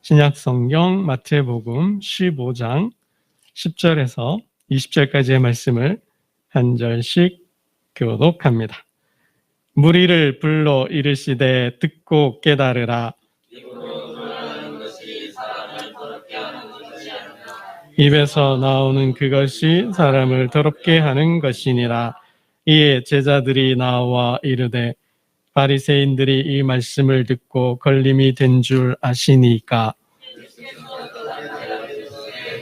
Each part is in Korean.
신약성경 마태복음 15장 10절에서 20절까지의 말씀을 한 절씩 교독합니다. 무리를 불러 이르시되 듣고 깨달으라. 입에서 나오는 그것이 사람을 더럽게 하는 것이니라. 이에 제자들이 나와 이르되 바리새인들이 이 말씀을 듣고 걸림이 된 줄 아시니까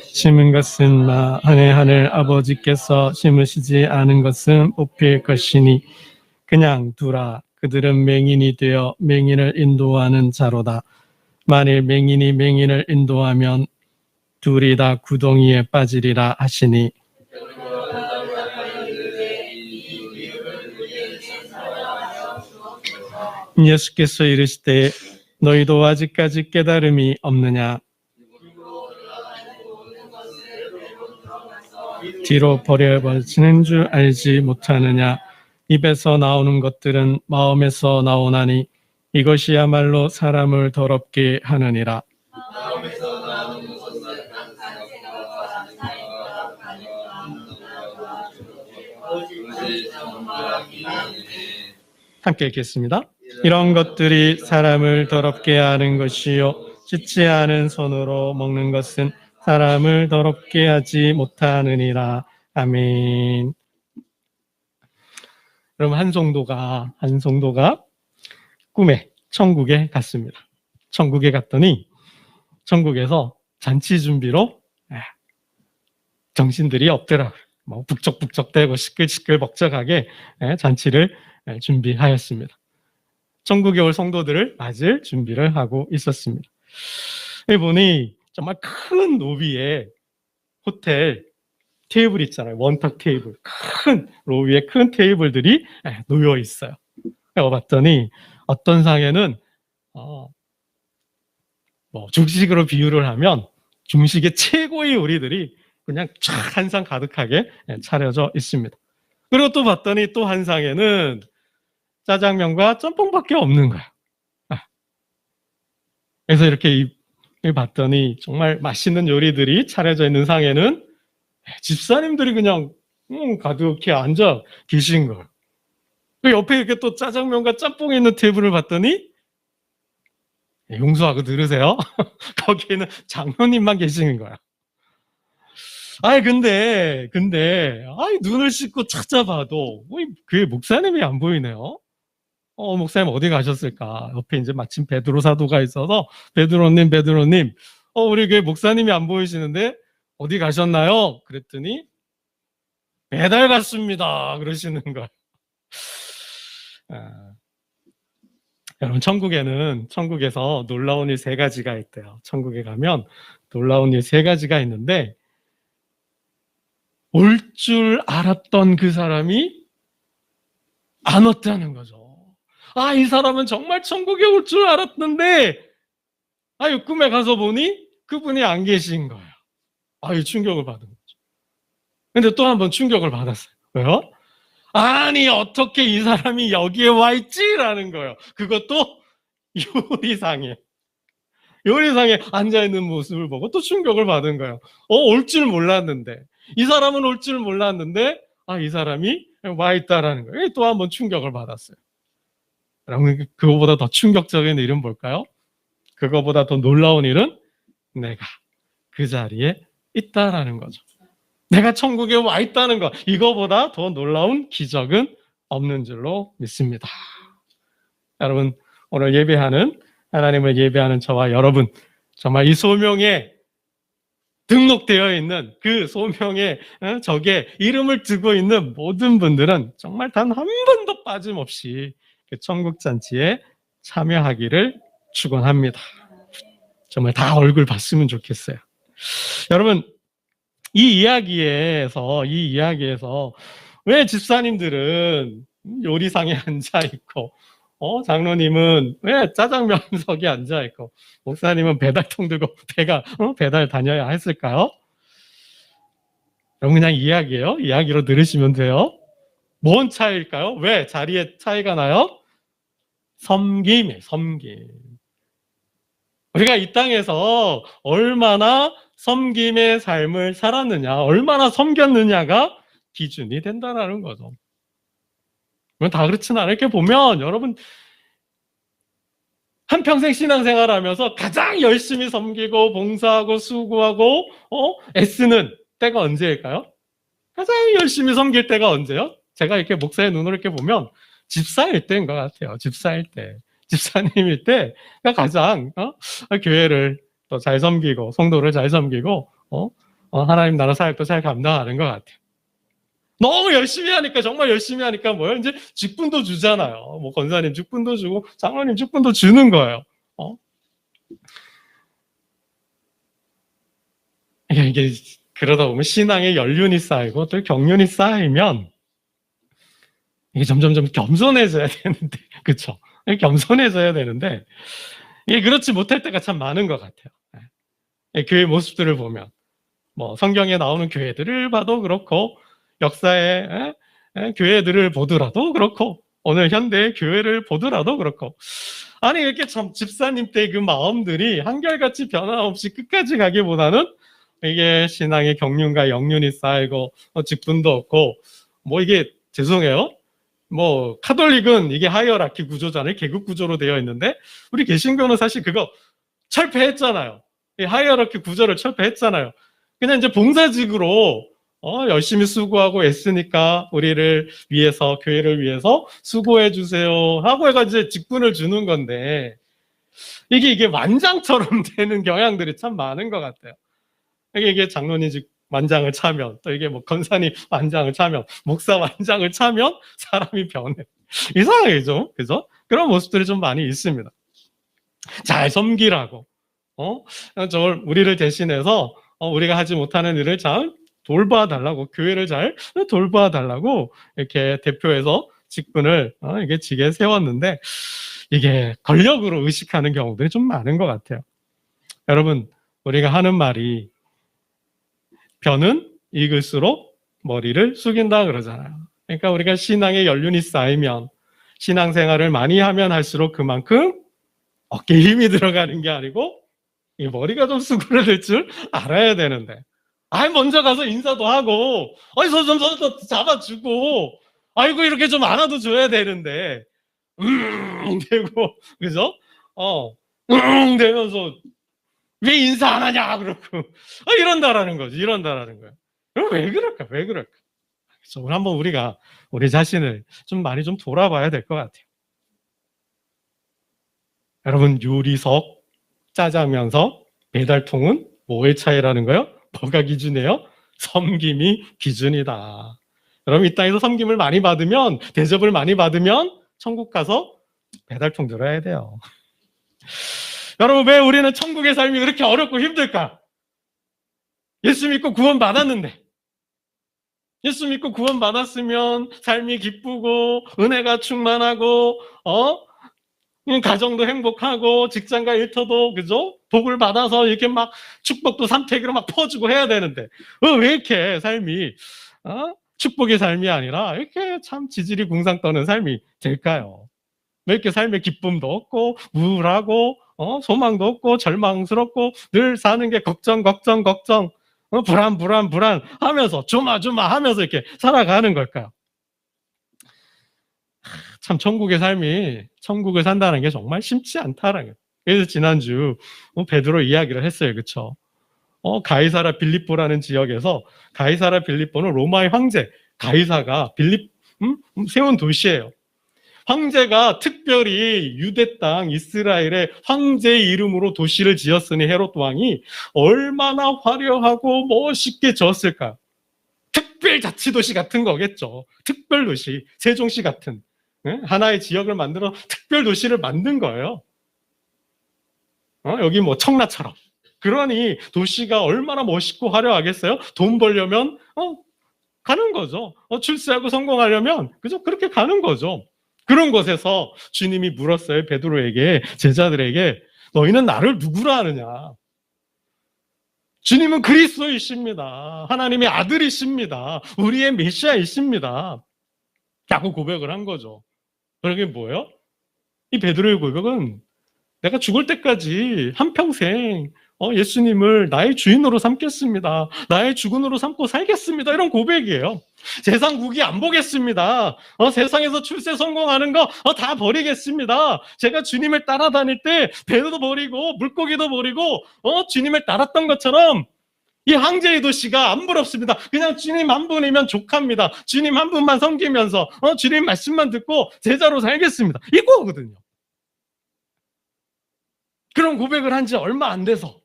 심은 것은 하늘 아버지께서 심으시지 않은 것은 뽑힐 것이니 그냥 두라. 그들은 맹인이 되어 맹인을 인도하는 자로다. 만일 맹인이 맹인을 인도하면 둘이 다 구덩이에 빠지리라 하시니 예수께서 이르시되 너희도 아직까지 깨달음이 없느냐? 뒤로 버려버리는 줄 알지 못하느냐? 입에서 나오는 것들은 마음에서 나오나니 이것이야말로 사람을 더럽게 하느니라. 함께 읽겠습니다. 이런 것들이 사람을 더럽게 하는 것이요 씻지 않은 손으로 먹는 것은 사람을 더럽게 하지 못하느니라. 아멘. 여러분, 한 성도가 꿈에 천국에 갔습니다. 천국에 갔더니 천국에서 잔치 준비로 정신들이 없더라고요. 뭐 북적북적대고 시끌시끌 벅적하게 잔치를 준비하였습니다. 천국에 올 성도들을 맞을 준비를 하고 있었습니다. 여기 보니 정말 큰 로비에 호텔 테이블 있잖아요. 원탁 테이블. 큰 로비에 큰 테이블들이 놓여 있어요. 그래서 봤더니 어떤 상에는 중식으로 비유를 하면 중식의 최고의 요리들이 그냥 쫙 한 상 가득하게 차려져 있습니다. 그리고 또 봤더니 또 한 상에는 짜장면과 짬뽕밖에 없는 거야. 그래서 이렇게 봤더니 정말 맛있는 요리들이 차려져 있는 상에는 집사님들이 그냥 가득히 앉아 계신 거예요. 그 옆에 이렇게 또 짜장면과 짬뽕이 있는 테이블을 봤더니 용서하고 들으세요. 거기에는 장로님만 계시는 거야. 근데 눈을 씻고 찾아봐도 그 목사님이 안 보이네요. 목사님 어디 가셨을까? 옆에 이제 마침 베드로 사도가 있어서 베드로님, 우리 교회 목사님이 안 보이시는데 어디 가셨나요? 그랬더니 배달 갔습니다. 그러시는 거예요. 여러분, 천국에서 놀라운 일 3가지가 있대요. 천국에 가면 놀라운 일 3가지가 있는데 올 줄 알았던 그 사람이 안 왔다는 거죠. 이 사람은 정말 천국에 올 줄 알았는데 꿈에 가서 보니 그분이 안 계신 거예요. 충격을 받은 거죠. 근데 또 한 번 충격을 받았어요. 왜요? 아니 어떻게 이 사람이 여기에 와 있지라는 거예요. 그것도 요리상에 앉아있는 모습을 보고 또 충격을 받은 거예요. 올 줄 몰랐는데 이 사람은 올 줄 몰랐는데 이 사람이 와 있다라는 거예요. 또 한 번 충격을 받았어요. 여러분, 그거보다 더 충격적인 일은 뭘까요? 그거보다 더 놀라운 일은 내가 그 자리에 있다라는 거죠. 내가 천국에 와 있다는 것, 이거보다 더 놀라운 기적은 없는 줄로 믿습니다. 여러분, 오늘 하나님을 예배하는 저와 여러분, 정말 이 소명에 등록되어 있는 그 소명에 적에 이름을 두고 있는 모든 분들은 정말 단 한 번도 빠짐없이 그 천국 잔치에 참여하기를 축원합니다. 정말 다 얼굴 봤으면 좋겠어요. 여러분, 이 이야기에서 왜 집사님들은 요리상에 앉아 있고 장로님은 왜 짜장면석에 앉아 있고 목사님은 배달통 들고 배달 다녀야 했을까요? 여러분, 그냥 이야기예요. 이야기로 들으시면 돼요. 뭔 차이일까요? 왜 자리에 차이가 나요? 섬김이에요. 섬김. 우리가 이 땅에서 얼마나 섬김의 삶을 살았느냐, 얼마나 섬겼느냐가 기준이 된다는 거죠. 다 그렇진 않을 게 보면 여러분 한평생 신앙생활하면서 가장 열심히 섬기고 봉사하고 수고하고 애쓰는 때가 언제일까요? 가장 열심히 섬길 때가 언제요? 제가 이렇게 목사의 눈으로 이렇게 보면 집사일 때인 것 같아요. 집사일 때. 집사님일 때가 가장 교회를 또 잘 섬기고 성도를 잘 섬기고 하나님 나라 사역도 잘 감당하는 것 같아요. 너무 열심히 하니까, 정말 열심히 하니까 뭐예요? 이제 직분도 주잖아요. 뭐 권사님 직분도 주고 장로님 직분도 주는 거예요. 이게 그러다 보면 신앙의 연륜이 쌓이고 또 경륜이 쌓이면 이게 점점점 겸손해져야 되는데, 그렇죠? 겸손해져야 되는데 이게 그렇지 못할 때가 참 많은 것 같아요. 교회 모습들을 보면 뭐 성경에 나오는 교회들을 봐도 그렇고 역사의 교회들을 보더라도 그렇고 오늘 현대의 교회를 보더라도 그렇고, 아니 이렇게 참 집사님 때 그 마음들이 한결같이 변함없이 끝까지 가기보다는 이게 신앙의 경륜과 영륜이 쌓이고 직분도 없고 뭐 이게 죄송해요. 뭐 카톨릭은 이게 하이어라키 구조잖아요. 계급 구조로 되어 있는데 우리 개신교는 사실 그거 철폐했잖아요. 이 하이어라키 구조를 철폐했잖아요. 그냥 이제 봉사직으로 열심히 수고하고 애쓰니까 우리를 위해서, 교회를 위해서 수고해 주세요 하고 해가지고 이제 직분을 주는 건데, 이게 완장처럼 되는 경향들이 참 많은 것 같아요. 이게 장로님 완장을 차면, 또 이게 뭐 권사님 완장을 차면, 목사 완장을 차면 사람이 변해. 이상하죠, 그죠? 그런 모습들이 좀 많이 있습니다. 잘 섬기라고, 저걸 우리를 대신해서 우리가 하지 못하는 일을 잘 돌봐달라고, 교회를 잘 돌봐달라고 이렇게 대표해서 직분을 이게 직에 세웠는데, 이게 권력으로 의식하는 경우들이 좀 많은 것 같아요. 여러분, 우리가 하는 말이 벼는 익을수록 머리를 숙인다 그러잖아요. 그러니까 우리가 신앙의 연륜이 쌓이면, 신앙생활을 많이 하면 할수록 그만큼 어깨에 힘이 들어가는 게 아니고 이 머리가 좀 수그러들 줄 알아야 되는데, 먼저 가서 인사도 하고 손 좀 잡아주고 아이고 이렇게 좀 안아도 줘야 되는데 되고, 그죠? 되면서 왜 인사 안 하냐 그러고 이런다라는 거죠. 이런다라는 거예요. 그럼 왜 그럴까? 그래서 오늘 한번 우리가 우리 자신을 좀 많이 좀 돌아봐야 될 것 같아요. 여러분, 요리석, 짜장면석, 배달통은 뭐의 차이라는 거예요? 뭐가 기준이에요? 섬김이 기준이다. 여러분, 이 땅에서 섬김을 많이 받으면, 대접을 많이 받으면 천국 가서 배달통 들어야 돼요. 여러분, 왜 우리는 천국의 삶이 그렇게 어렵고 힘들까? 예수 믿고 구원 받았는데, 예수 믿고 구원 받았으면 삶이 기쁘고 은혜가 충만하고 가정도 행복하고 직장과 일터도, 그죠? 복을 받아서 이렇게 막 축복도 삼태기로 막 퍼주고 해야 되는데 왜 이렇게 삶이 축복의 삶이 아니라 이렇게 참 지질이 궁상 떠는 삶이 될까요? 왜 이렇게 삶에 기쁨도 없고 우울하고 소망도 없고 절망스럽고 늘 사는 게 걱정 불안 하면서 조마 하면서 이렇게 살아가는 걸까요? 참 천국의 삶이, 천국을 산다는 게 정말 쉽지 않다라는 거예요. 그래서 지난주 베드로 이야기를 했어요. 그렇죠? 가이사라 빌립보라는 지역에서, 가이사라 빌립보는 로마의 황제 가이사가 세운 도시예요. 황제가 특별히 유대 땅 이스라엘의 황제의 이름으로 도시를 지었으니 헤롯 왕이 얼마나 화려하고 멋있게 지었을까? 특별자치도시 같은 거겠죠. 특별도시, 세종시 같은 하나의 지역을 만들어 특별도시를 만든 거예요. 여기 뭐 청라처럼. 그러니 도시가 얼마나 멋있고 화려하겠어요? 돈 벌려면 가는 거죠. 출세하고 성공하려면 그죠? 그렇게 가는 거죠. 그런 곳에서 주님이 물었어요. 베드로에게, 제자들에게, 너희는 나를 누구로 아느냐? 주님은 그리스도이십니다. 하나님의 아들이십니다. 우리의 메시아이십니다. 라고 고백을 한 거죠. 그게 뭐예요? 이 베드로의 고백은 내가 죽을 때까지 한평생 예수님을 나의 주인으로 삼겠습니다. 나의 주군으로 삼고 살겠습니다. 이런 고백이에요. 세상 국이 안 보겠습니다. 세상에서 출세 성공하는 거 다 버리겠습니다. 제가 주님을 따라다닐 때 배도 버리고 물고기도 버리고 주님을 따랐던 것처럼 이 황제의 도시가 안 부럽습니다. 그냥 주님 한 분이면 족합니다. 주님 한 분만 섬기면서 주님 말씀만 듣고 제자로 살겠습니다. 이거거든요. 그런 고백을 한 지 얼마 안 돼서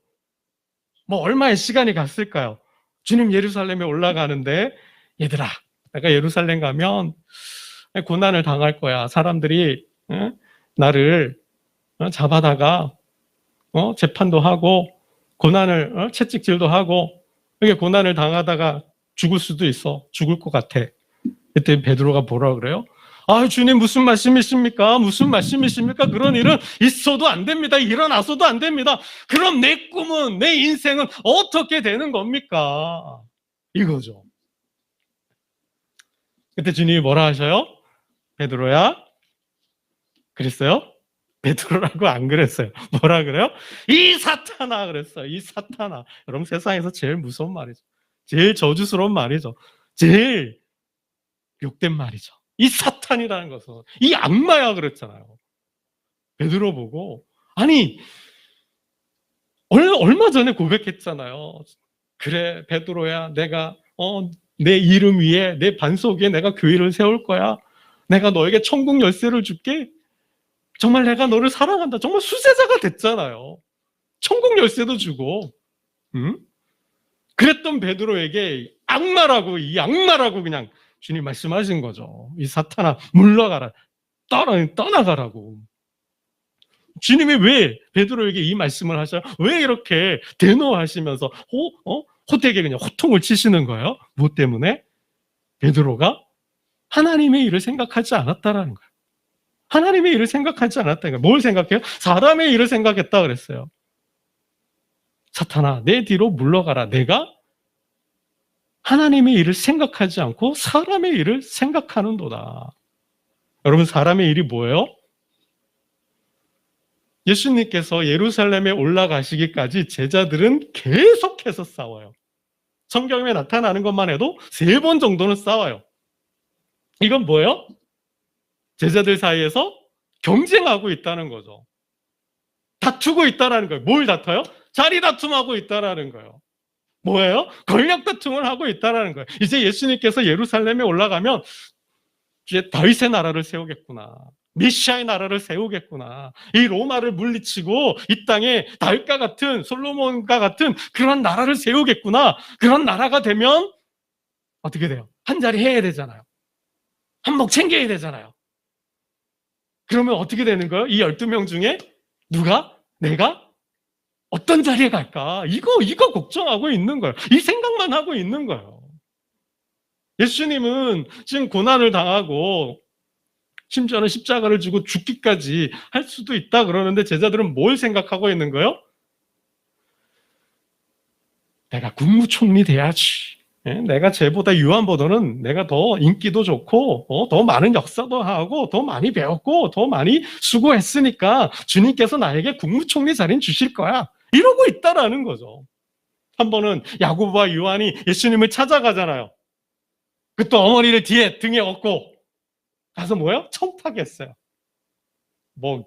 얼마의 시간이 갔을까요? 주님 예루살렘에 올라가는데 얘들아, 내가 예루살렘 가면 고난을 당할 거야. 사람들이 나를 잡아다가 재판도 하고 고난을 채찍질도 하고 이게 고난을 당하다가 죽을 수도 있어. 죽을 것 같아. 그때 베드로가 뭐라 그래요? 아, 주님 무슨 말씀이십니까? 무슨 말씀이십니까? 그런 일은 있어도 안 됩니다. 일어나서도 안 됩니다. 그럼 내 꿈은, 내 인생은 어떻게 되는 겁니까? 이거죠. 그때 주님이 뭐라 하셔요? 베드로야? 그랬어요? 베드로라고 안 그랬어요. 뭐라 그래요? 이 사탄아 그랬어요. 이 사탄아. 여러분 세상에서 제일 무서운 말이죠. 제일 저주스러운 말이죠. 제일 욕된 말이죠. 이 사탄이라는 것은 이 악마야 그랬잖아요. 베드로 보고 아니 얼마 전에 고백했잖아요. 그래 베드로야 내가 내 이름 위에 내 반석 위에 내가 교회를 세울 거야. 내가 너에게 천국 열쇠를 줄게. 정말 내가 너를 사랑한다. 정말 수제자가 됐잖아요. 천국 열쇠도 주고 그랬던 베드로에게 이 악마라고 그냥 주님 말씀하신 거죠. 이 사탄아 물러가라. 떠나가라고. 주님이 왜 베드로에게 이 말씀을 하셔요? 왜 이렇게 대노하시면서 호되게 그냥 호통을 치시는 거예요? 뭐 때문에? 베드로가 하나님의 일을 생각하지 않았다라는 거예요. 하나님의 일을 생각하지 않았다는 거예요. 뭘 생각해요? 사람의 일을 생각했다 그랬어요. 사탄아 내 뒤로 물러가라. 내가 하나님의 일을 생각하지 않고 사람의 일을 생각하는도다. 여러분 사람의 일이 뭐예요? 예수님께서 예루살렘에 올라가시기까지 제자들은 계속해서 싸워요. 성경에 나타나는 것만 해도 3번 정도는 싸워요. 이건 뭐예요? 제자들 사이에서 경쟁하고 있다는 거죠. 다투고 있다는 거예요. 뭘 다퉈요? 자리 다툼하고 있다는 거예요. 뭐예요? 권력 다툼을 하고 있다는 거예요. 이제 예수님께서 예루살렘에 올라가면 이제 다윗의 나라를 세우겠구나. 메시아의 나라를 세우겠구나. 이 로마를 물리치고 이 땅에 다윗과 같은 솔로몬과 같은 그런 나라를 세우겠구나. 그런 나라가 되면 어떻게 돼요? 한 자리 해야 되잖아요. 한몫 챙겨야 되잖아요. 그러면 어떻게 되는 거예요? 이 12명 중에 누가? 내가? 어떤 자리에 갈까? 이거 걱정하고 있는 거예요. 이 생각만 하고 있는 거예요. 예수님은 지금 고난을 당하고 심지어는 십자가를 지고 죽기까지 할 수도 있다 그러는데 제자들은 뭘 생각하고 있는 거예요? 내가 국무총리 돼야지. 내가 쟤보다 요한보다는 내가 더 인기도 좋고 더 많은 역사도 하고 더 많이 배웠고 더 많이 수고했으니까 주님께서 나에게 국무총리 자리는 주실 거야. 이러고 있다라는 거죠. 한 번은 야고보와 요한이 예수님을 찾아가잖아요. 그 또 어머니를 등에 업고 가서 뭐예요? 청탁했어요. 뭐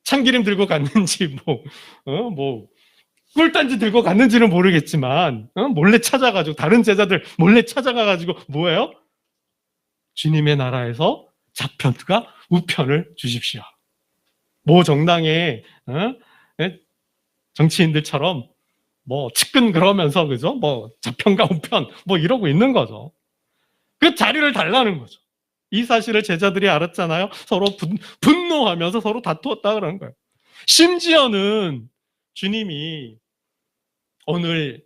참기름 들고 갔는지 꿀단지 들고 갔는지는 모르겠지만 몰래 찾아가지고 다른 제자들 몰래 찾아가가지고 뭐예요? 주님의 나라에서 좌편과 우편을 주십시오. 모 정당의 정치인들처럼 측근 그러면서 그죠? 좌편과 우편 이러고 있는 거죠. 그 자리를 달라는 거죠. 이 사실을 제자들이 알았잖아요. 서로 분노하면서 서로 다투었다 그러는 거예요. 심지어는 주님이 오늘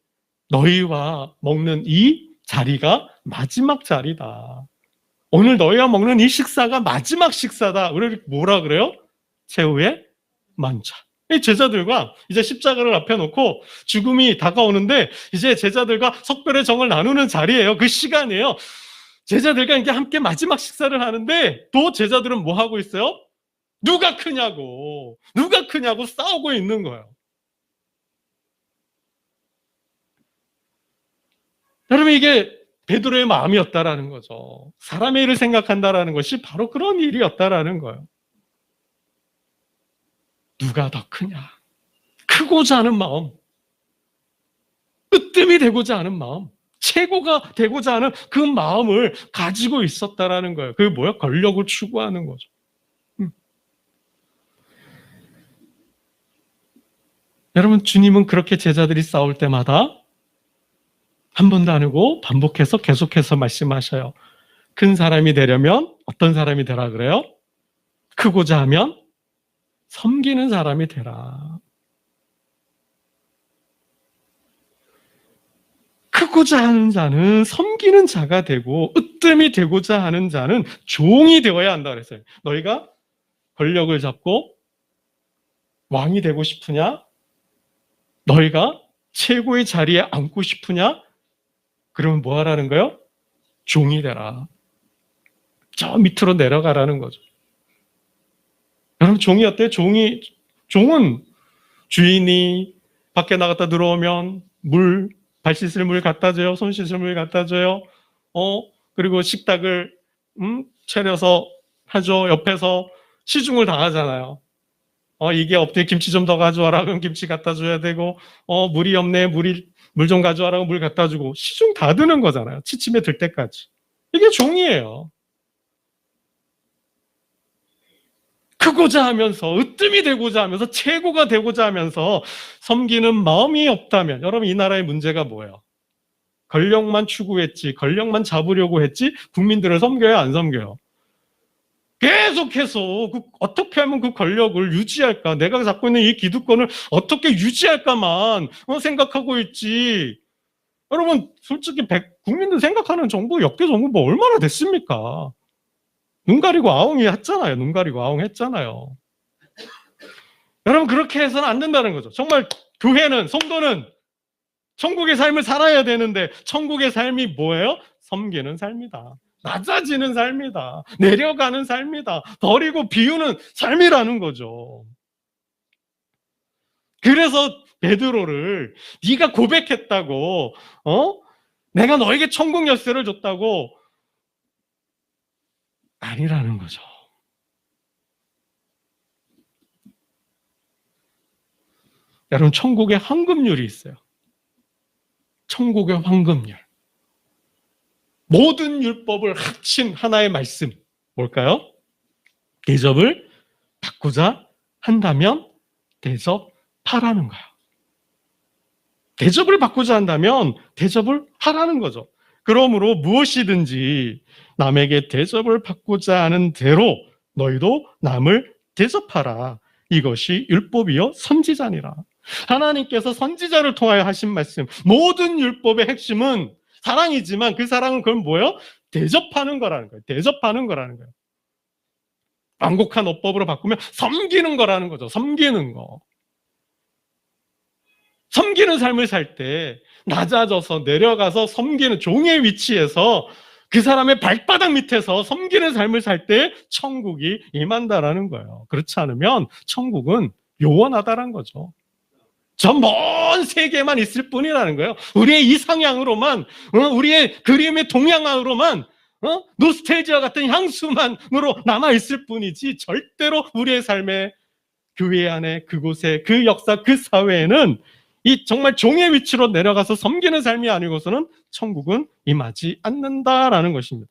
너희와 먹는 이 자리가 마지막 자리다. 오늘 너희와 먹는 이 식사가 마지막 식사다. 우리 뭐라 그래요? 최후의 만찬. 이 제자들과 이제 십자가를 앞에 놓고 죽음이 다가오는데 이제 제자들과 석별의 정을 나누는 자리예요. 그 시간이에요. 제자들과 이제 함께 마지막 식사를 하는데 또 제자들은 뭐 하고 있어요? 누가 크냐고 싸우고 있는 거예요. 여러분, 이게 베드로의 마음이었다라는 거죠. 사람의 일을 생각한다라는 것이 바로 그런 일이었다라는 거예요. 누가 더 크냐? 크고자 하는 마음, 으뜸이 되고자 하는 마음, 최고가 되고자 하는 그 마음을 가지고 있었다라는 거예요. 그게 뭐야? 권력을 추구하는 거죠. 여러분, 주님은 그렇게 제자들이 싸울 때마다 한 번도 안 하고 반복해서 계속해서 말씀하셔요. 큰 사람이 되려면 어떤 사람이 되라 그래요? 크고자 하면 섬기는 사람이 되라. 크고자 하는 자는 섬기는 자가 되고, 으뜸이 되고자 하는 자는 종이 되어야 한다 그랬어요. 너희가 권력을 잡고 왕이 되고 싶으냐? 너희가 최고의 자리에 앉고 싶으냐? 그러면 뭐 하라는 거예요? 종이 되라. 저 밑으로 내려가라는 거죠. 여러분, 종이 어때요? 종은 주인이 밖에 나갔다 들어오면 발 씻을 물 갖다 줘요. 손 씻을 물 갖다 줘요. 그리고 식탁을 차려서 하죠. 옆에서 시중을 당하잖아요. 이게 없대, 김치 좀 더 가져와라. 그럼 김치 갖다 줘야 되고, 물이 없네. 물 좀 가져와라. 물 갖다 주고, 시중 다 드는 거잖아요. 취침에 들 때까지. 이게 종이에요. 크고자 하면서, 으뜸이 되고자 하면서, 최고가 되고자 하면서 섬기는 마음이 없다면, 여러분, 이 나라의 문제가 뭐예요? 권력만 추구했지, 권력만 잡으려고 했지, 국민들을 섬겨요, 안 섬겨요? 계속해서 어떻게 하면 그 권력을 유지할까, 내가 잡고 있는 이 기득권을 어떻게 유지할까만 생각하고 있지. 여러분, 솔직히 국민들 생각하는 정부, 역대 정부 뭐 얼마나 됐습니까? 눈 가리고 아웅이 했잖아요. 눈 가리고 아웅 했잖아요. 여러분, 그렇게 해서는 안 된다는 거죠. 정말 교회는, 성도는 천국의 삶을 살아야 되는데, 천국의 삶이 뭐예요? 섬기는 삶이다. 낮아지는 삶이다. 내려가는 삶이다. 버리고 비우는 삶이라는 거죠. 그래서 베드로를 네가 고백했다고, 내가 너에게 천국 열쇠를 줬다고, 아니라는 거죠. 여러분, 천국에 황금률이 있어요. 천국의 황금률. 모든 율법을 합친 하나의 말씀. 뭘까요? 대접을 받고자 한다면 대접하라는 거예요. 대접을 받고자 한다면 대접을 하라는 거죠. 그러므로 무엇이든지 남에게 대접을 받고자 하는 대로 너희도 남을 대접하라. 이것이 율법이요 선지자니라. 하나님께서 선지자를 통하여 하신 말씀, 모든 율법의 핵심은 사랑이지만 그 사랑은 그럼 뭐예요? 대접하는 거라는 거예요. 대접하는 거라는 거예요. 완곡한 어법으로 바꾸면 섬기는 거라는 거죠. 섬기는 거. 섬기는 삶을 살 때 낮아져서 내려가서 섬기는 종의 위치에서 그 사람의 발바닥 밑에서 섬기는 삶을 살 때 천국이 임한다라는 거예요. 그렇지 않으면 천국은 요원하다라는 거죠. 저 먼 세계만 있을 뿐이라는 거예요. 우리의 이상향으로만, 우리의 그림의 동양화로만, 노스텔지아 같은 향수만으로 남아있을 뿐이지 절대로 우리의 삶의 교회 안에, 그곳에, 그 역사, 그 사회에는 이 정말 종의 위치로 내려가서 섬기는 삶이 아니고서는 천국은 임하지 않는다라는 것입니다.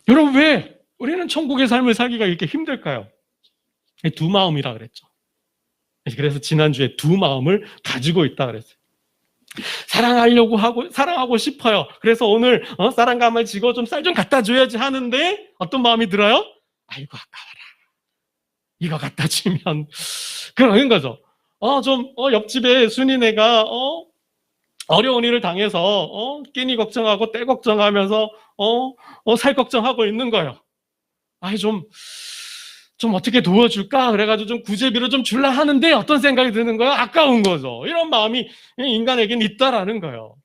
여러분, 왜 우리는 천국의 삶을 살기가 이렇게 힘들까요? 두 마음이라 그랬죠. 그래서 지난주에 두 마음을 가지고 있다 그랬어요. 사랑하고 싶어요. 그래서 오늘 쌀1가마를 지고 좀 쌀 좀 갖다 줘야지 하는데 어떤 마음이 들어요? 아이고, 아까워라. 이거 갖다 주면 그런 거죠. 옆집에 순이네가 어려운 일을 당해서 끼니 걱정하고 때 걱정하면서 살 걱정하고 있는 거예요. 좀 어떻게 도와줄까? 그래가지고 좀 구제비로 좀 줄라 하는데 어떤 생각이 드는 거예요? 아까운 거죠. 이런 마음이 인간에게는 있다라는 거예요.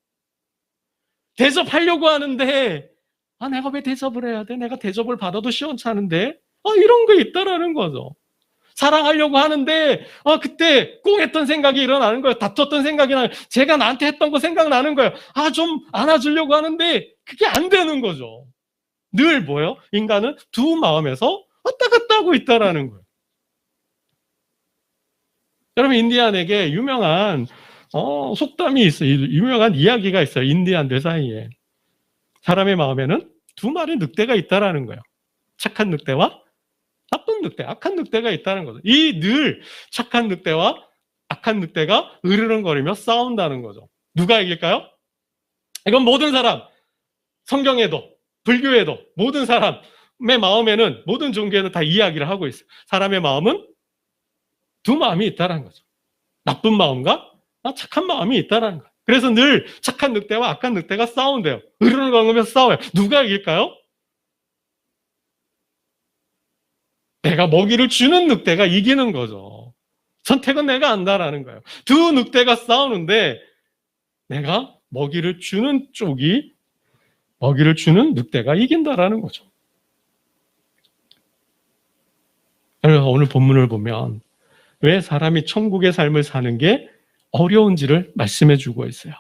대접하려고 하는데 내가 왜 대접을 해야 돼? 내가 대접을 받아도 시원찮은데? 이런 게 있다라는 거죠. 사랑하려고 하는데 그때 꽁했던 생각이 일어나는 거예요. 다퉜던 생각이 나요. 제가 나한테 했던 거 생각나는 거예요. 좀 안아주려고 하는데 그게 안 되는 거죠. 늘 뭐예요? 인간은 두 마음에서 왔다 갔다 하고 있다라는 거예요. 여러분, 인디안에게 유명한 속담이 있어요. 유명한 이야기가 있어요. 인디안들 사이에. 사람의 마음에는 두 마리 늑대가 있다라는 거예요. 착한 늑대와 나쁜 늑대, 악한 늑대가 있다는 거죠. 이 늘 착한 늑대와 악한 늑대가 으르렁거리며 싸운다는 거죠. 누가 이길까요? 이건 모든 사람, 성경에도 불교에도 모든 사람의 마음에는, 모든 종교에는 다 이야기를 하고 있어요. 사람의 마음은 두 마음이 있다는 거죠. 나쁜 마음과 착한 마음이 있다는 거예요. 그래서 늘 착한 늑대와 악한 늑대가 싸운대요. 으르렁거리면서 싸워요. 누가 이길까요? 내가 먹이를 주는 늑대가 이기는 거죠. 선택은 내가 한다라는 거예요. 두 늑대가 싸우는데 내가 먹이를 주는 쪽이, 먹이를 주는 늑대가 이긴다라는 거죠. 그래서 오늘 본문을 보면 왜 사람이 천국의 삶을 사는 게 어려운지를 말씀해 주고 있어요.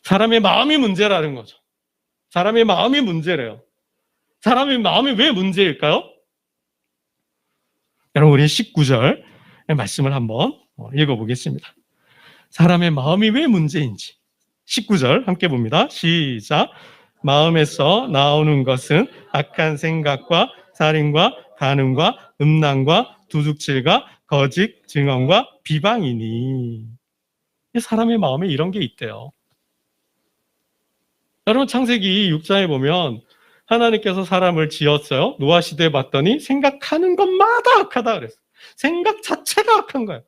사람의 마음이 문제라는 거죠. 사람의 마음이 문제래요. 사람의 마음이 왜 문제일까요? 여러분, 우리 19절 말씀을 한번 읽어보겠습니다. 사람의 마음이 왜 문제인지 19절 함께 봅니다. 시작. 마음에서 나오는 것은 악한 생각과 살인과 간음과 음란과 도둑질과 거짓 증언과 비방이니. 사람의 마음에 이런 게 있대요. 여러분, 창세기 6장에 보면 하나님께서 사람을 지었어요. 노아 시대에 봤더니 생각하는 것마다 악하다 그랬어요. 생각 자체가 악한 거예요.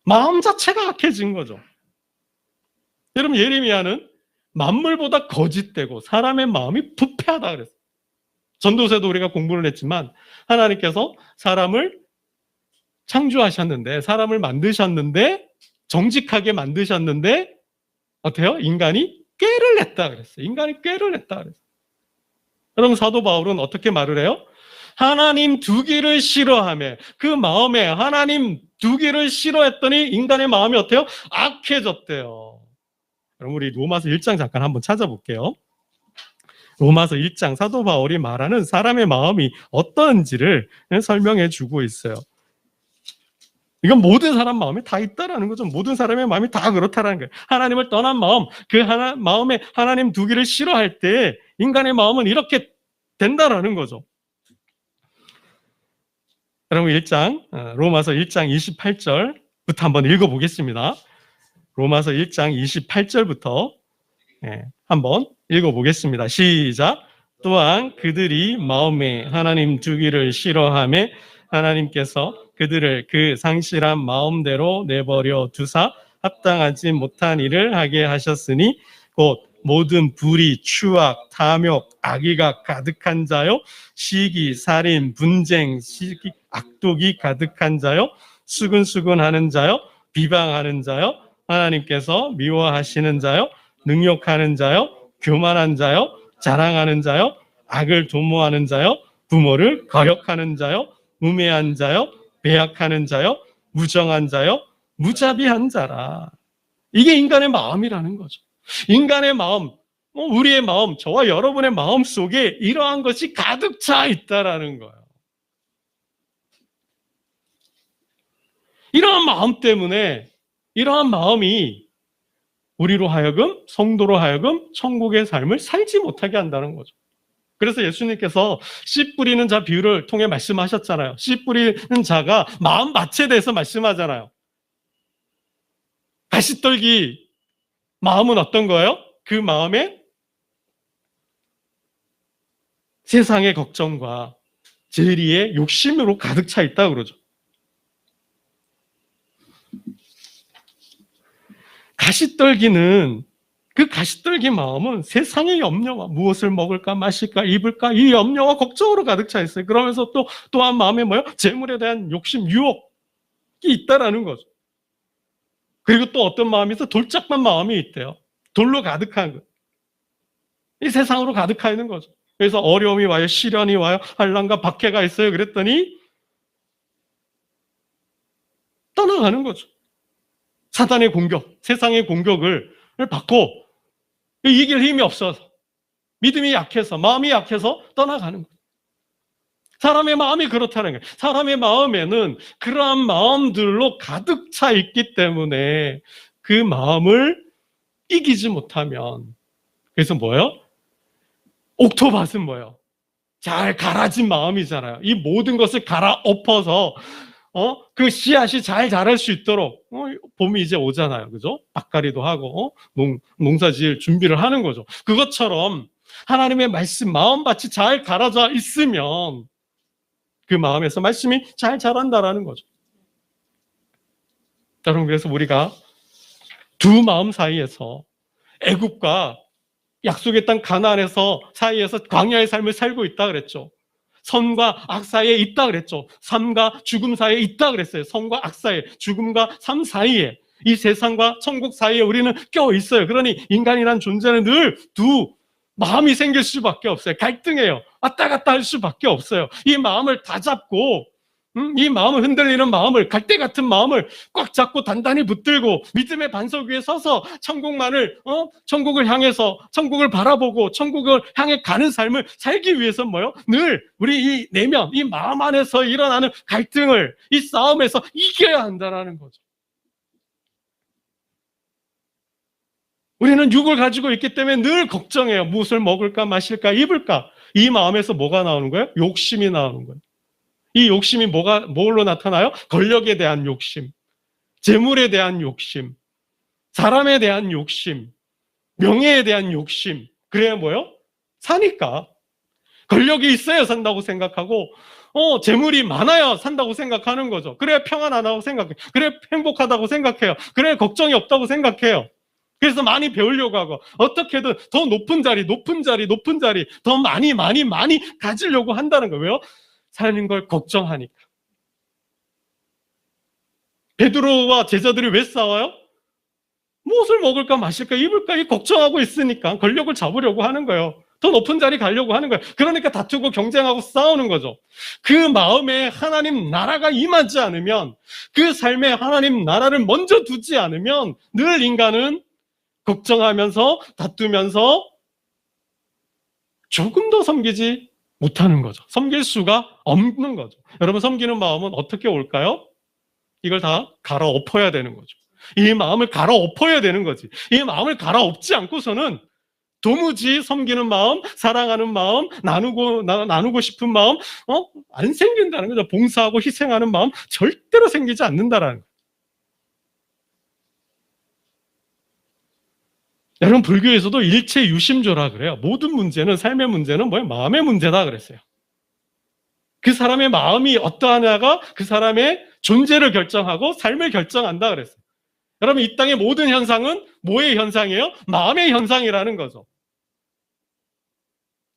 마음 자체가 악해진 거죠. 여러분, 예레미야는 만물보다 거짓되고 사람의 마음이 부패하다 그랬어요. 전도서에도 우리가 공부를 했지만 하나님께서 사람을 창조하셨는데, 사람을 만드셨는데, 정직하게 만드셨는데 어때요? 인간이 꾀를 냈다 그랬어요. 인간이 꾀를 냈다 그랬어요. 여러분, 사도 바울은 어떻게 말을 해요? 하나님 두기를 싫어하며, 그 마음에 하나님 두기를 싫어했더니 인간의 마음이 어때요? 악해졌대요. 그럼 우리 로마서 1장 잠깐 한번 찾아볼게요. 로마서 1장 사도 바울이 말하는 사람의 마음이 어떤지를 설명해 주고 있어요. 이건 모든 사람 마음에 다 있다라는 거죠. 모든 사람의 마음이 다 그렇다라는 거예요. 하나님을 떠난 마음, 그 마음에 하나님 두기를 싫어할 때 인간의 마음은 이렇게 된다라는 거죠. 여러분, 로마서 1장 28절부터 한번 읽어보겠습니다. 로마서 1장 28절부터 한번 읽어보겠습니다. 시작. 또한 그들이 마음에 하나님 두기를 싫어하며 하나님께서 그들을 그 상실한 마음대로 내버려 두사 합당하지 못한 일을 하게 하셨으니 곧 모든 불의, 추악, 탐욕, 악의가 가득한 자요, 시기, 살인, 분쟁, 악독이 가득한 자요, 수근수근하는 자요, 비방하는 자요, 하나님께서 미워하시는 자요, 능욕하는 자요, 교만한 자요, 자랑하는 자요, 악을 도모하는 자요, 부모를 거역하는 자요, 우매한 자요, 배약하는 자요, 무정한 자요, 무자비한 자라. 이게 인간의 마음이라는 거죠. 인간의 마음, 우리의 마음, 저와 여러분의 마음 속에 이러한 것이 가득 차 있다라는 거예요. 이러한 마음 때문에, 이러한 마음이 우리로 하여금, 성도로 하여금 천국의 삶을 살지 못하게 한다는 거죠. 그래서 예수님께서 씨 뿌리는 자 비유를 통해 말씀하셨잖아요. 씨 뿌리는 자가 마음밭에 대해서 말씀하잖아요. 가시떨기 마음은 어떤 거예요? 그 마음에 세상의 걱정과 재리의 욕심으로 가득 차 있다고 그러죠. 가시떨기는, 그 가시떨기 마음은 세상의 염려와 무엇을 먹을까 마실까 입을까 이 염려와 걱정으로 가득 차 있어요. 그러면서 또한 마음에 뭐요? 재물에 대한 욕심, 유혹이 있다라는 거죠. 그리고 또 어떤 마음이 있어? 돌짝만 마음이 있대요. 돌로 가득한 거. 이 세상으로 가득하 있는 거죠. 그래서 어려움이 와요. 시련이 와요. 환난과 박해가 있어요. 그랬더니 떠나가는 거죠. 사단의 공격, 세상의 공격을 받고 이길 힘이 없어서, 믿음이 약해서, 마음이 약해서 떠나가는 거예요. 사람의 마음이 그렇다는 거예요. 사람의 마음에는 그러한 마음들로 가득 차 있기 때문에 그 마음을 이기지 못하면, 그래서 뭐예요? 옥토밭은 뭐예요? 잘 갈아진 마음이잖아요. 이 모든 것을 갈아엎어서 그 씨앗이 잘 자랄 수 있도록 봄이 이제 오잖아요. 그죠? 밭갈이도 하고 농사 지을 준비를 하는 거죠. 그것처럼 하나님의 말씀 마음밭이 잘 갈아져 있으면 그 마음에서 말씀이 잘 자란다라는 거죠. 여러분, 그래서 우리가 두 마음 사이에서, 애굽과 약속의 땅 가나안에서 사이에서 광야의 삶을 살고 있다 그랬죠. 선과 악 사이에 있다 그랬죠. 삶과 죽음 사이에 있다 그랬어요. 선과 악 사이에, 죽음과 삶 사이에, 이 세상과 천국 사이에 우리는 껴 있어요. 그러니 인간이란 존재는 늘 두 마음이 생길 수밖에 없어요. 갈등해요. 왔다 갔다 할 수밖에 없어요. 이 마음을 다 잡고, 이 마음을, 흔들리는 마음을, 갈대 같은 마음을 꽉 잡고 단단히 붙들고 믿음의 반석 위에 서서 천국을 향해서, 천국을 바라보고 천국을 향해 가는 삶을 살기 위해서 뭐요? 늘 우리 이 내면, 이 마음 안에서 일어나는 갈등을, 이 싸움에서 이겨야 한다는 거죠. 우리는 육을 가지고 있기 때문에 늘 걱정해요. 무엇을 먹을까, 마실까, 입을까. 이 마음에서 뭐가 나오는 거예요? 욕심이 나오는 거예요. 이 욕심이 뭘로 나타나요? 권력에 대한 욕심, 재물에 대한 욕심, 사람에 대한 욕심, 명예에 대한 욕심. 그래야 뭐요? 사니까. 권력이 있어야 산다고 생각하고, 재물이 많아야 산다고 생각하는 거죠. 그래야 평안하다고 생각해요. 그래야 행복하다고 생각해요. 그래야 걱정이 없다고 생각해요. 그래서 많이 배우려고 하고, 어떻게든 더 높은 자리, 더 많이 가지려고 한다는 거예요. 왜요? 사는 걸 걱정하니까. 베드로와 제자들이 왜 싸워요? 무엇을 먹을까, 마실까, 입을까, 이 걱정하고 있으니까 권력을 잡으려고 하는 거예요. 더 높은 자리 가려고 하는 거예요. 그러니까 다투고 경쟁하고 싸우는 거죠. 그 마음에 하나님 나라가 임하지 않으면, 그 삶에 하나님 나라를 먼저 두지 않으면 늘 인간은 걱정하면서 다투면서 조금 더 섬기지 못하는 거죠. 섬길 수가 없는 거죠. 여러분, 섬기는 마음은 어떻게 올까요? 이걸 다 갈아엎어야 되는 거죠. 이 마음을 갈아엎어야 되는 거지. 이 마음을 갈아엎지 않고서는 도무지 섬기는 마음, 사랑하는 마음, 나누고 싶은 마음, 안 생긴다는 거죠. 봉사하고 희생하는 마음 절대로 생기지 않는다라는 거예요. 여러분, 불교에서도 일체 유심조라 그래요. 모든 문제는, 삶의 문제는 뭐예요? 마음의 문제다 그랬어요. 그 사람의 마음이 어떠하냐가 그 사람의 존재를 결정하고 삶을 결정한다 그랬어요. 여러분, 이 땅의 모든 현상은 뭐의 현상이에요? 마음의 현상이라는 거죠.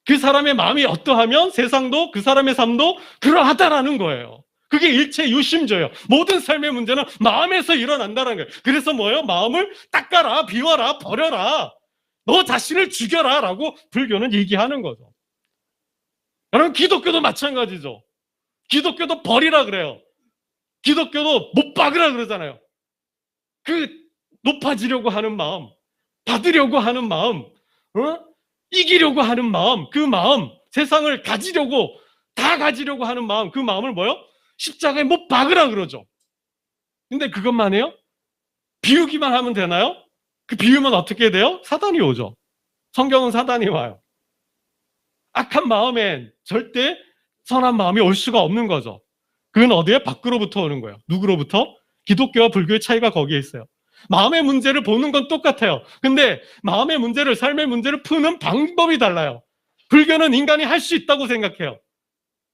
그 사람의 마음이 어떠하면 세상도, 그 사람의 삶도 그러하다라는 거예요. 그게 일체 유심조예요. 모든 삶의 문제는 마음에서 일어난다는 거예요. 그래서 뭐예요? 마음을 닦아라, 비워라, 버려라, 너 자신을 죽여라 라고 불교는 얘기하는 거죠. 여러분, 기독교도 마찬가지죠. 기독교도 버리라 그래요. 기독교도 못 박으라 그러잖아요. 그 높아지려고 하는 마음, 받으려고 하는 마음, 이기려고 하는 마음, 그 마음, 세상을 가지려고, 다 가지려고 하는 마음, 그 마음을 뭐요? 십자가에 못 박으라 그러죠. 근데 그것만 해요? 비우기만 하면 되나요? 그 비우면 어떻게 돼요? 사단이 오죠. 성경은 사단이 와요. 악한 마음엔 절대 선한 마음이 올 수가 없는 거죠. 그건 어디에? 밖으로부터 오는 거예요. 누구로부터? 기독교와 불교의 차이가 거기에 있어요. 마음의 문제를 보는 건 똑같아요. 근데 마음의 문제를, 삶의 문제를 푸는 방법이 달라요. 불교는 인간이 할 수 있다고 생각해요.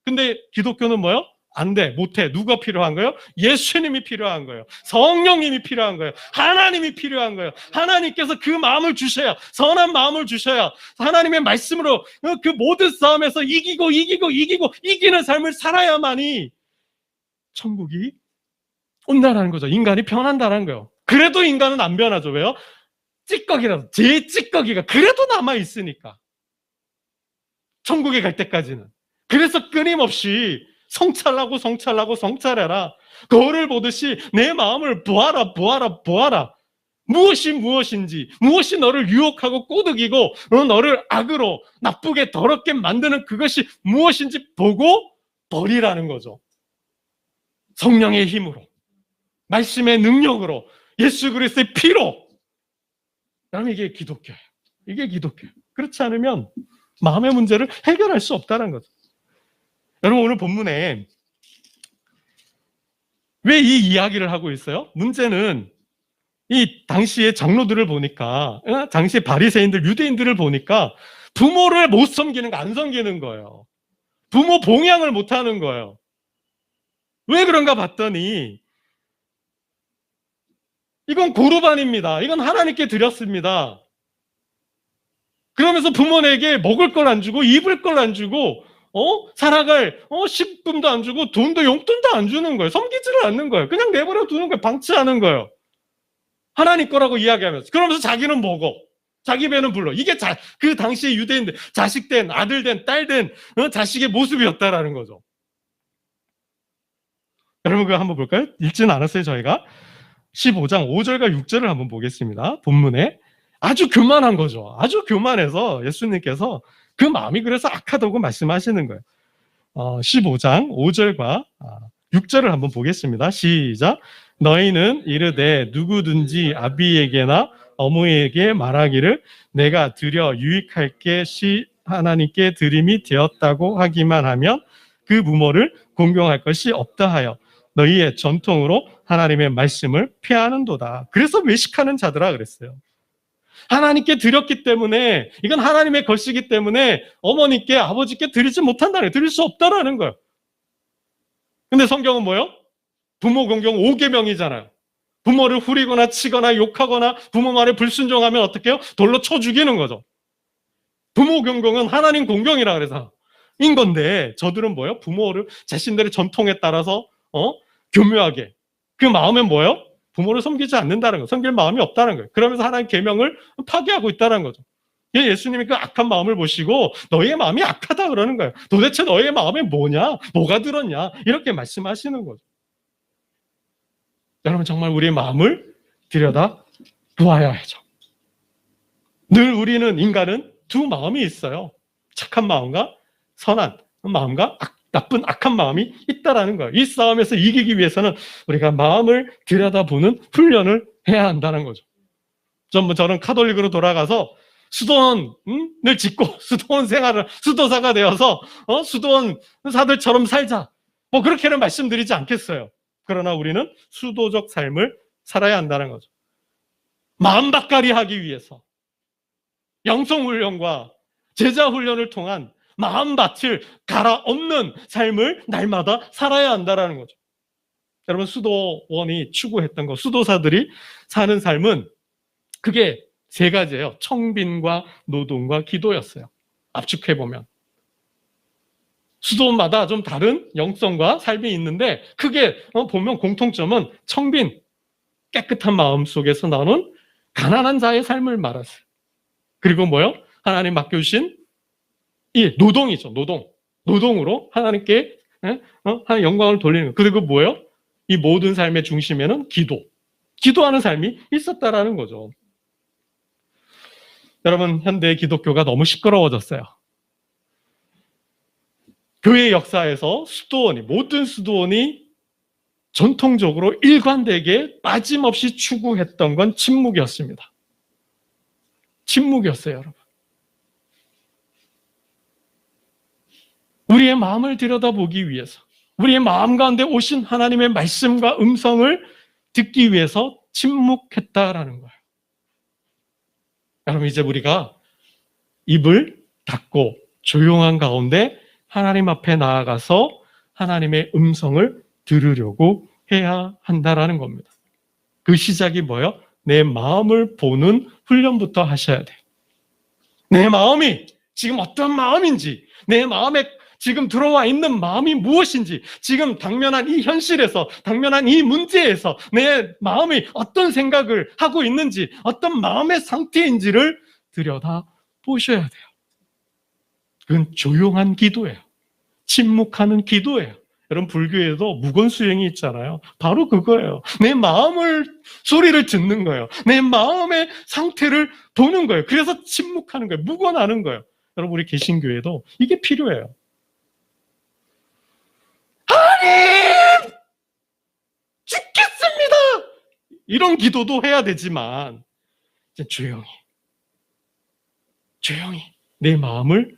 근데 기독교는 뭐요? 안 돼, 못해. 누가 필요한 거예요? 예수님이 필요한 거예요. 성령님이 필요한 거예요. 하나님이 필요한 거예요. 하나님께서 그 마음을 주셔야, 선한 마음을 주셔야 하나님의 말씀으로 그 모든 싸움에서 이기는 삶을 살아야만이 천국이 온다라는 거죠. 인간이 변한다는 거예요. 그래도 인간은 안 변하죠. 왜요? 찌꺼기라도, 제 찌꺼기가 그래도 남아있으니까. 천국에 갈 때까지는. 그래서 끊임없이 성찰하고 성찰하고 성찰해라. 거울을 보듯이 내 마음을 보아라, 보아라, 보아라. 무엇이 무엇인지, 무엇이 너를 유혹하고 꼬드기고 너를 악으로 나쁘게 더럽게 만드는 그것이 무엇인지 보고 버리라는 거죠. 성령의 힘으로, 말씀의 능력으로, 예수 그리스도의 피로. 그럼 이게 기독교예요. 이게 기독교예요. 그렇지 않으면 마음의 문제를 해결할 수 없다는 거죠. 여러분, 오늘 본문에 왜 이 이야기를 하고 있어요? 문제는 이 당시의 장로들을 보니까, 당시 바리새인들, 유대인들을 보니까 부모를 못 섬기는 거, 안 섬기는 거예요. 부모 봉양을 못 하는 거예요. 왜 그런가 봤더니 이건 고르반입니다. 이건 하나님께 드렸습니다. 그러면서 부모에게 먹을 걸 안 주고 입을 걸 안 주고 살아갈 식품도 안 주고 돈도 용돈도 안 주는 거예요. 섬기지를 않는 거예요. 그냥 내버려 두는 거예요. 방치하는 거예요. 하나님 거라고 이야기하면서. 그러면서 자기는 먹어. 자기 배는 불러. 이게 그 당시의 유대인들, 자식된, 아들된, 딸된 자식의 모습이었다라는 거죠. 여러분, 그거 한번 볼까요? 읽지는 않았어요, 저희가. 15장 5절과 6절을 한번 보겠습니다. 본문에. 아주 교만한 거죠. 아주 교만해서 예수님께서 그 마음이 그래서 악하다고 말씀하시는 거예요. 15장 5절과 6절을 한번 보겠습니다. 시작. 너희는 이르되 누구든지 아비에게나 어머니에게 말하기를 내가 드려 유익할 게 하나님께 드림이 되었다고 하기만 하면 그 부모를 공경할 것이 없다 하여 너희의 전통으로 하나님의 말씀을 폐하는도다. 그래서 외식하는 자들아 그랬어요. 하나님께 드렸기 때문에, 이건 하나님의 것이기 때문에 어머니께, 아버지께 드리지 못한다는 거예요. 드릴 수 없다라는 거예요. 근데 성경은 뭐예요? 부모 공경 5계명이잖아요. 부모를 후리거나 치거나 욕하거나 부모 말에 불순종하면 어떻게 해요? 돌로 쳐 죽이는 거죠. 부모 공경은 하나님 공경이라 그래서 인 건데, 저들은 뭐예요? 부모를 자신들의 전통에 따라서 교묘하게, 그 마음은 뭐예요? 부모를 섬기지 않는다는 거, 섬길 마음이 없다는 거예요. 그러면서 하나님 계명을 파괴하고 있다는 거죠. 예수님이 그 악한 마음을 보시고 너희의 마음이 악하다 그러는 거예요. 도대체 너희의 마음에 뭐냐? 뭐가 들었냐? 이렇게 말씀하시는 거죠. 여러분, 정말 우리의 마음을 들여다 보아야 하죠. 늘 우리는, 인간은 두 마음이 있어요. 착한 마음과 선한 마음과 나쁜 악한 마음이 있다라는 거예요. 이 싸움에서 이기기 위해서는 우리가 마음을 들여다보는 훈련을 해야 한다는 거죠. 저는 카톨릭으로 돌아가서 수도원을 짓고 수도원 생활을, 수도사가 되어서 수도원사들처럼 살자, 뭐 그렇게는 말씀드리지 않겠어요. 그러나 우리는 수도적 삶을 살아야 한다는 거죠. 마음바까리 하기 위해서 영성훈련과 제자훈련을 통한 마음밭을 갈아엎는 삶을 날마다 살아야 한다는 거죠. 여러분, 수도원이 추구했던 거, 수도사들이 사는 삶은 그게 세 가지예요. 청빈과 노동과 기도였어요. 압축해보면. 수도원마다 좀 다른 영성과 삶이 있는데, 크게 보면 공통점은 청빈, 깨끗한 마음 속에서 나오는 가난한 자의 삶을 말했어요. 그리고 뭐요? 하나님 맡겨주신 이 노동이죠. 노동으로 하나님께 하나님 영광을 돌리는 거. 그리고 뭐예요? 이 모든 삶의 중심에는 기도하는 삶이 있었다라는 거죠. 여러분, 현대 기독교가 너무 시끄러워졌어요. 교회 역사에서 모든 수도원이 전통적으로 일관되게 빠짐없이 추구했던 건 침묵이었습니다. 침묵이었어요, 여러분. 우리의 마음을 들여다보기 위해서, 우리의 마음 가운데 오신 하나님의 말씀과 음성을 듣기 위해서 침묵했다라는 거예요. 여러분, 이제 우리가 입을 닫고 조용한 가운데 하나님 앞에 나아가서 하나님의 음성을 들으려고 해야 한다라는 겁니다. 그 시작이 뭐예요? 내 마음을 보는 훈련부터 하셔야 돼요. 내 마음이 지금 어떤 마음인지, 내 마음에 지금 들어와 있는 마음이 무엇인지, 지금 당면한 이 현실에서, 당면한 이 문제에서 내 마음이 어떤 생각을 하고 있는지, 어떤 마음의 상태인지를 들여다 보셔야 돼요. 그건 조용한 기도예요. 침묵하는 기도예요. 여러분, 불교에도 무건수행이 있잖아요. 바로 그거예요. 내 마음을, 소리를 듣는 거예요. 내 마음의 상태를 보는 거예요. 그래서 침묵하는 거예요. 묵어나는 거예요. 여러분, 우리 개신교에도 이게 필요해요. 하나님! 죽겠습니다! 이런 기도도 해야 되지만, 이제 조용히 내 마음을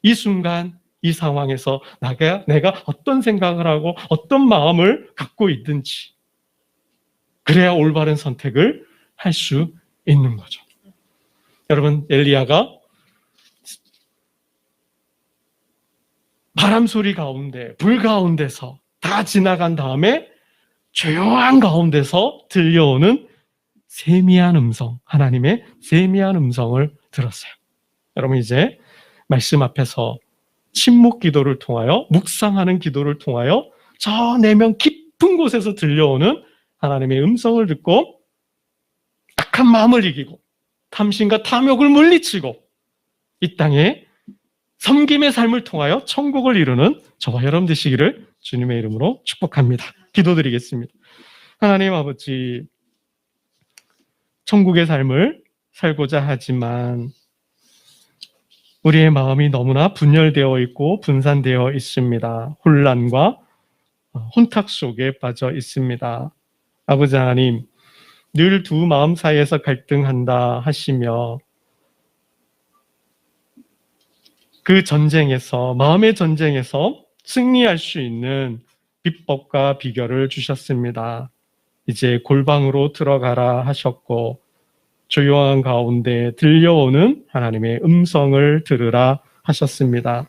이 순간, 이 상황에서 내가 어떤 생각을 하고 어떤 마음을 갖고 있든지, 그래야 올바른 선택을 할 수 있는 거죠. 여러분, 엘리야가 바람 소리 가운데, 불 가운데서 다 지나간 다음에 조용한 가운데서 들려오는 세미한 음성, 하나님의 세미한 음성을 들었어요. 여러분, 이제 말씀 앞에서 침묵 기도를 통하여, 묵상하는 기도를 통하여 저 내면 깊은 곳에서 들려오는 하나님의 음성을 듣고 악한 마음을 이기고 탐심과 탐욕을 물리치고 이 땅에 섬김의 삶을 통하여 천국을 이루는 저와 여러분 되시기를 주님의 이름으로 축복합니다. 기도드리겠습니다. 하나님 아버지, 천국의 삶을 살고자 하지만 우리의 마음이 너무나 분열되어 있고 분산되어 있습니다. 혼란과 혼탁 속에 빠져 있습니다. 아버지 하나님, 늘 두 마음 사이에서 갈등한다 하시며 그 전쟁에서, 마음의 전쟁에서 승리할 수 있는 비법과 비결을 주셨습니다. 이제 골방으로 들어가라 하셨고 조용한 가운데 들려오는 하나님의 음성을 들으라 하셨습니다.